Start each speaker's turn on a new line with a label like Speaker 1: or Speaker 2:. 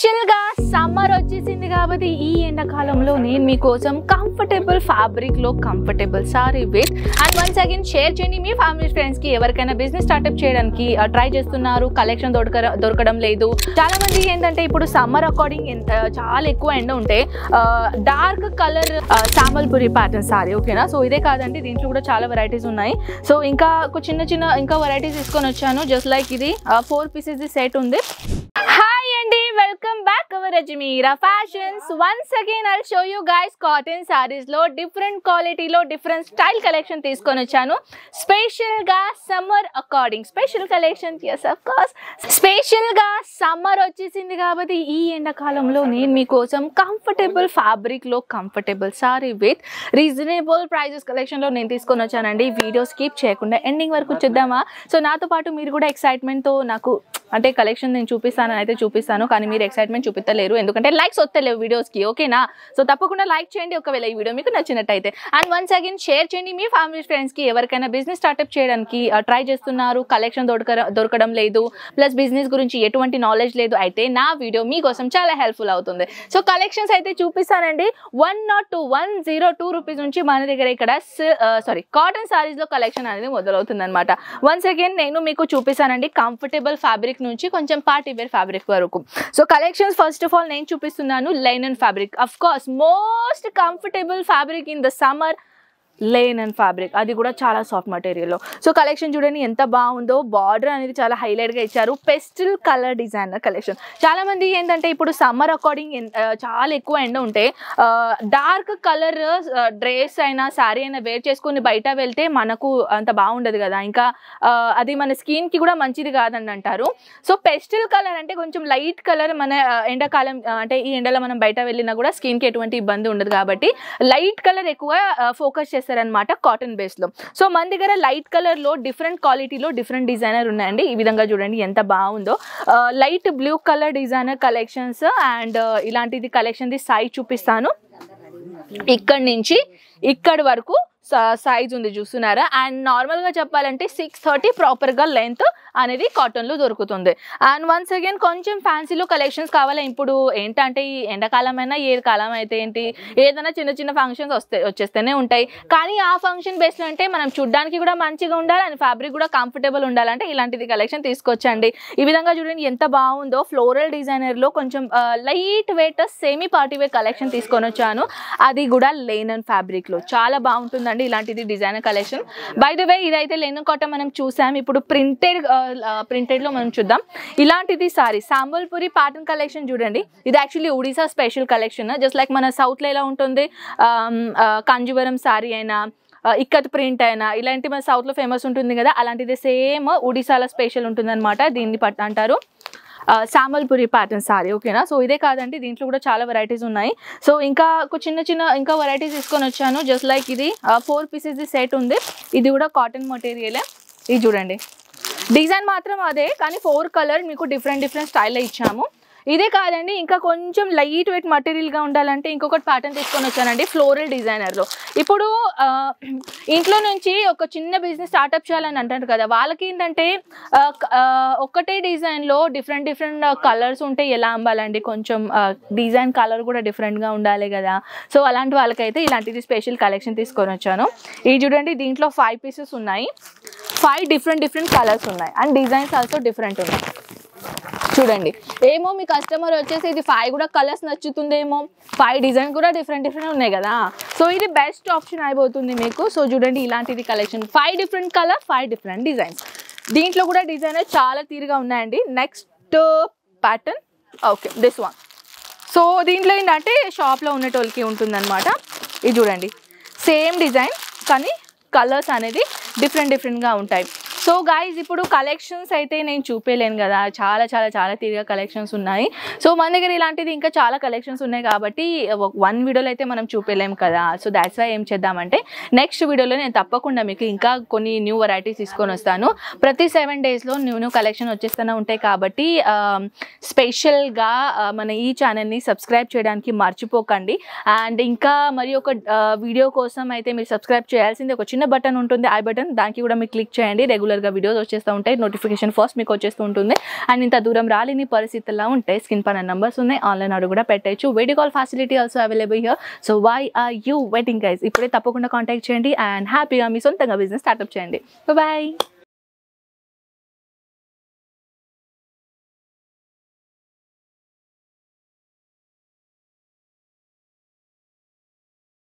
Speaker 1: Special గా summer వచ్చేసింది కాబట్టి ఈ ఎండాకాలంలో నేను మీకోసం కంఫర్టబుల్ ఫ్యాబ్రిక్ లో comfortable sari with and once again share చేయండి మీ ఫ్యామిలీ ఫ్రెండ్స్ కి ఎవరికైనా బిజినెస్ స్టార్ట్అప్ చేయడానికి ట్రై చేస్తున్నారు, కలెక్షన్ దొరకడం లేదు. చాలా మంది ఏంటంటే ఇప్పుడు సమ్మర్ అకార్డింగ్ చాలా ఎక్కువ ఎండ ఉంటే డార్క్ కలర్ సాంబల్పురి ప్యాటర్న్ సారీ ఓకేనా. సో ఇదే కాదండి, దీంట్లో కూడా చాలా వెరైటీస్ ఉన్నాయి. సో ఇంకా చిన్న ఇంకా వెరైటీస్ తీసుకొని వచ్చాను. జస్ట్ లైక్ ఇది 4 pieces సెట్ ఉంది. హాయ్ అండి, welcome back our Ajmeera fashions. Once again I'll show you guys cotton saris లో డిఫరెంట్ క్వాలిటీలో డిఫరెంట్ స్టైల్ కలెక్షన్ తీసుకొని వచ్చాను. స్పెషల్ గా summer according special collection. Yes of course special గా సమ్మర్ వచ్చేసింది కాబట్టి ఈ ఎండాకాలంలో నేను మీకోసం కంఫర్టబుల్ ఫ్యాబ్రిక్ లో comfortable sari with reasonable prices collection లో నేను తీసుకొని వచ్చానండి. వీడియో స్కిప్ చేయకుండా ఎండింగ్ వరకు చూద్దామా? సో నాతో పాటు మీరు కూడా ఎక్సైట్మెంట్ తో నాకు అంటే కలెక్షన్ నేను చూపిస్తాను కానీ మీరు ఎక్సైట్మెంట్ చూపిస్తలేరు, ఎందుకంటే లైక్స్ వస్తలేవు వీడియోస్కి ఓకేనా. సో తప్పకుండా లైక్ చేయండి ఒకవేళ ఈ వీడియో మీకు నచ్చినట్టయితే. అండ్ వన్స్ అగైన్ షేర్ చేయండి మీ ఫ్యామిలీ ఫ్రెండ్స్కి ఎవరికైనా బిజినెస్ స్టార్ట్అప్ చేయడానికి ట్రై చేస్తున్నారు, కలెక్షన్ దొరకడం లేదు, ప్లస్ బిజినెస్ గురించి ఎటువంటి నాలెడ్జ్ లేదు, అయితే నా వీడియో మీకోసం చాలా హెల్ప్ఫుల్ అవుతుంది. సో కలెక్షన్స్ అయితే చూపిస్తానండి. 102 రూపీస్ నుంచి మన దగ్గర ఇక్కడ కాటన్ సారీస్లో కలెక్షన్ అనేది మొదలవుతుంది అనమాట. వన్స్ అగైన్ నేను మీకు చూపిస్తానండి కంఫర్టబుల్ ఫ్యాబ్రిక్ నుంచి కొంచెం పార్టీ వేర్ ఫ్యాబ్రిక్ వరకు. So collections first of all నేను చూపిస్తున్నాను linen fabric. Of course most comfortable fabric in the summer linen fabric, అది కూడా చాలా సాఫ్ట్ మెటీరియల్లో. సో కలెక్షన్ చూడండి ఎంత బాగుందో. బార్డర్ అనేది చాలా హైలైట్గా ఇచ్చారు. Pastel colour designer collection. చాలా మంది ఏంటంటే ఇప్పుడు సమ్మర్ అకార్డింగ్ చాలా ఎక్కువ ఎండ ఉంటే డార్క్ కలర్ డ్రెస్ అయినా శారీ అయినా వేర్ చేసుకుని బయట వెళ్తే మనకు అంత బాగుండదు కదా, ఇంకా అది మన స్కిన్కి కూడా మంచిది కాదని అంటారు. సో పెస్టల్ కలర్ అంటే కొంచెం లైట్ కలర్, మన ఎండాకాలం అంటే ఈ ఎండలో మనం బయట వెళ్ళినా కూడా స్కిన్కి ఎటువంటి ఇబ్బంది ఉండదు కాబట్టి లైట్ కలర్ ఎక్కువ ఫోకస్ చేస్తారు అనమాట కాటన్ బేస్ లో. సో మన దగ్గర లైట్ కలర్ లో డిఫరెంట్ క్వాలిటీలో డిఫరెంట్ డిజైనర్ ఉన్నాయండి. ఈ విధంగా చూడండి ఎంత బాగుందో. Light blue colour designer collections and ఇలాంటిది కలెక్షన్ ది సైజ్ చూపిస్తాను. ఇక్కడి నుంచి ఇక్కడి వరకు సైజ్ ఉంది చూస్తున్నారా. అండ్ నార్మల్గా చెప్పాలంటే 630 ప్రాపర్గా లెంత్ అనేది కాటన్లో దొరుకుతుంది. అండ్ వన్స్ అగైన్ కొంచెం ఫ్యాన్సీలో కలెక్షన్స్ కావాలి. ఇప్పుడు ఏంటంటే ఈ ఎండాకాలం అయినా ఏ కాలం అయితే ఏంటి, ఏదైనా చిన్న ఫంక్షన్స్ వచ్చేస్తూనే ఉంటాయి. కానీ ఆ ఫంక్షన్ బేస్లో అంటే మనం చూడడానికి కూడా మంచిగా ఉండాలి అండ్ ఫ్యాబ్రిక్ కూడా కంఫర్టబుల్ ఉండాలంటే ఇలాంటిది కలెక్షన్ తీసుకొచ్చండి. ఈ విధంగా చూడండి ఎంత బాగుందో. ఫ్లోరల్ డిజైనర్లో కొంచెం light weight semi party wear collection తీసుకొని వచ్చాను. అది కూడా లైనన్ ఫ్యాబ్రిక్లో చాలా బాగుంటుందండి ఇలాంటిది designer collection. By the way ఇదైతే లెనిన్ కాటన్ మనం చూసాం. ఇప్పుడు ప్రింటెడ్ లో మనం చూద్దాం. ఇలాంటిది సారీ సాంబల్పురి ప్యాటర్న్ కలెక్షన్ చూడండి. ఇది actually Odisha special collection. Just like మన సౌత్ లో ఎలా ఉంటుంది కాంజీవరం సారీ అయినా ఇక్కత్ ప్రింట్ అయినా ఇలాంటి మన సౌత్ లో ఫేమస్ ఉంటుంది కదా, అలాంటిది సేమ్ ఒడిశాలో స్పెషల్ ఉంటుంది అనమాట. దీన్ని అంటారు సాంబల్పురి ప్యాటర్న్ సారీ ఓకేనా. సో ఇదే కాదండి, దీంట్లో కూడా చాలా వెరైటీస్ ఉన్నాయి. సో ఇంకా చిన్న ఇంకా వెరైటీస్ తీసుకొని వచ్చాను. జస్ట్ లైక్ ఇది 4 pieces సెట్ ఉంది. ఇది కూడా కాటన్ మెటీరియలే. ఇది చూడండి డిజైన్ మాత్రం అదే కానీ 4 కలర్ మీకు డిఫరెంట్ స్టైల్లో ఇచ్చాము. ఇదే కాదండి, ఇంకా కొంచెం లైట్ వెయిట్ మటీరియల్గా ఉండాలంటే ఇంకొకటి ప్యాటర్న్ తీసుకొని వచ్చానండి ఫ్లోరల్ డిజైనర్లో. ఇప్పుడు ఇంట్లో నుంచి ఒక చిన్న బిజినెస్ స్టార్ట్అప్ చేయాలని అంటారు కదా, వాళ్ళకి ఏంటంటే ఒక్కటే డిజైన్లో డిఫరెంట్ కలర్స్ ఉంటే ఎలా అమ్మాలండి, కొంచెం డిజైన్ కలర్ కూడా డిఫరెంట్గా ఉండాలి కదా. సో అలాంటి వాళ్ళకైతే ఇలాంటిది స్పెషల్ కలెక్షన్ తీసుకొని వచ్చాను. ఇది చూడండి దీంట్లో 5 pieces ఉన్నాయి. 5 డిఫరెంట్ కలర్స్ ఉన్నాయి అండ్ డిజైన్స్ ఆల్సో డిఫరెంట్ ఉన్నాయి. చూడండి ఏమో మీ కస్టమర్ వచ్చేసి ఇది 5 కూడా కలర్స్ నచ్చుతుందేమో, 5 డిజైన్ కూడా డిఫరెంట్ ఉన్నాయి కదా. సో ఇది బెస్ట్ ఆప్షన్ అయిపోతుంది మీకు. సో చూడండి ఇలాంటిది collection 5 different colour 5 different designs. దీంట్లో కూడా డిజైనర్ చాలా తీరుగా ఉన్నాయండి. Next pattern okay this one. So దీంట్లో ఏంటంటే షాప్లో ఉన్నటోళ్ళకి ఉంటుందన్నమాట. ఇది చూడండి సేమ్ డిజైన్ కానీ కలర్స్ అనేది డిఫరెంట్గా ఉంటాయి. సో గైజ్ ఇప్పుడు కలెక్షన్స్ అయితే నేను చూపేలేను కదా, చాలా తీరుగా కలెక్షన్స్ ఉన్నాయి. సో మన దగ్గర ఇలాంటిది ఇంకా చాలా కలెక్షన్స్ ఉన్నాయి కాబట్టి 1 వీడియోలో అయితే మనం చూపేలేము కదా. సో దాట్స్ వై ఏం చేద్దామంటే నెక్స్ట్ వీడియోలో నేను తప్పకుండా మీకు ఇంకా కొన్ని న్యూ వెరైటీస్ తీసుకొని వస్తాను. ప్రతి 7 డేస్లో న్యూ కలెక్షన్ వచ్చేస్తూనే ఉంటాయి కాబట్టి స్పెషల్గా మన ఈ ఛానల్ని సబ్స్క్రైబ్ చేయడానికి మర్చిపోకండి. అండ్ ఇంకా మరి ఒక వీడియో కోసం అయితే మీరు సబ్స్క్రైబ్ చేయాల్సింది ఒక చిన్న బటన్ ఉంటుంది, ఐ బటన్, దానికి కూడా మీరు క్లిక్ చేయండి. రెగ్యులర్ రెగ్యులర్గా వీడియోస్ వచ్చేస్తూ ఉంటాయి, నోటిఫికేషన్ ఫస్ట్ మీకు వచ్చేస్తూ ఉంటుంది. అండ్ ఇంత దూరం రాలేని పరిస్థితుల్లో ఉంటే స్క్రీన్ పైన నంబర్స్ ఉన్నాయి, ఆన్లైన్ ఆర్డర్ కూడా పెట్టచ్చు. Video call facility also available here. So why are you waiting guys? ఇప్పుడే తప్పకుండా కాంటాక్ట్ చేయండి అండ్ హ్యాపీగా మీ సొంతంగా బిజినెస్ స్టార్ట్అప్ చేయండి. బాయ్.